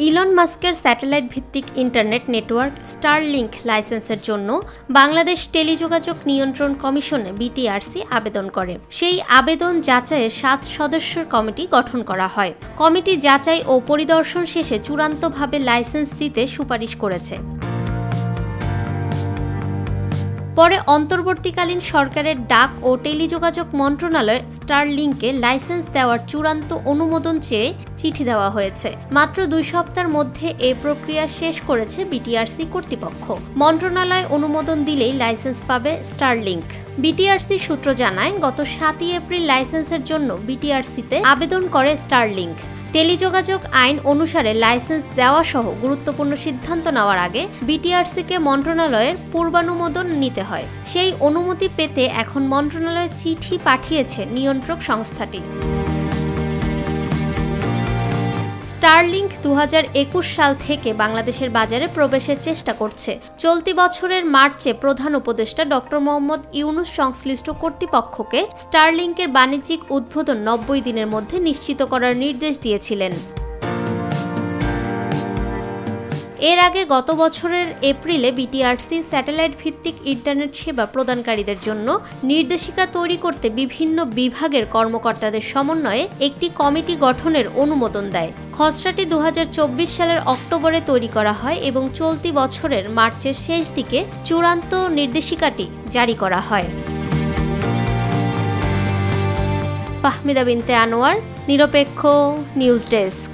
Elon মাস্কের satellite ভিত্তিক internet network Starlink লাইসেন্সের জন্য বাংলাদেশ টেলিযোগাযোগ নিয়ন্ত্রণ কমিশনে বিটিআরসি আবেদন করে। সেই আবেদন যাচাইয়ে 7 সদস্যের কমিটি গঠন করা হয়। কমিটি যাচাই ও পরিদর্শন শেষে চূড়ান্তভাবে লাইসেন্স দিতে সুপারিশ করেছে। পরে অন্তর্বর্তীকালীন সরকারের ডাক ও টেলিযোগাযোগ মন্ত্রণালয় স্টারলিংকে লাইসেন্স দেওয়ার চূড়ান্ত অনুমোদন চেয়ে চিঠি দেওয়া হয়েছে। মাত্র 2 সপ্তাহের মধ্যে এই প্রক্রিয়া শেষ করেছে বিটিআরসি কর্তৃপক্ষ। মন্ত্রণালয় অনুমোদন দিলেই লাইসেন্স পাবে স্টারলিংক। বিটিআরসি সূত্র জানায়, গত 7 এপ্রিল লাইসেন্সের জন্য বিটিআরসিতে আবেদন করে স্টারলিংক। টেলিযোগাযোগ আইন অনুসারে লাইসেন্স দেওয়া সহ গুরুত্বপূর্ণ সিদ্ধান্ত নেওয়ার আগে বিটিআরসিকে মন্ত্রণালয়ের পূর্বানুমোদন নিতে হয়। সেই অনুমতি পেতে এখন মন্ত্রণালয়ে চিঠি পাঠিয়েছে নিয়ন্ত্রক সংস্থাটি। স্টারলিংক 2021 সাল থেকে বাংলাদেশের বাজারে প্রবেশের চেষ্টা করছে। চলতি বছরের মার্চে প্রধান উপদেষ্টা ডক্টর মোহাম্মদ ইউনূস সংশ্লিষ্ট কর্তৃপক্ষকে স্টারলিংকের বাণিজ্যিক উদ্বোধন 90 দিনের মধ্যে নিশ্চিত করার নির্দেশ দিয়েছিলেন। এর আগে গত বছরের এপ্রিলে বিটিআরসি স্যাটেলাইট ভিত্তিক ইন্টারনেট সেবা প্রদানকারীদের জন্য নির্দেশিকা তৈরি করতে বিভিন্ন বিভাগের কর্মকর্তাদের সমন্বয়ে একটি কমিটি গঠনের অনুমোদন দেয়। খসড়াটি 2024 সালের অক্টোবরে তৈরি করা হয় এবং চলতি বছরের মার্চের শেষ দিকে চূড়ান্ত নির্দেশিকাটি জারি করা হয়। ফাহমিদা বিনতে আনোয়ার, নিরপেক্ষ নিউজ ডেস্ক।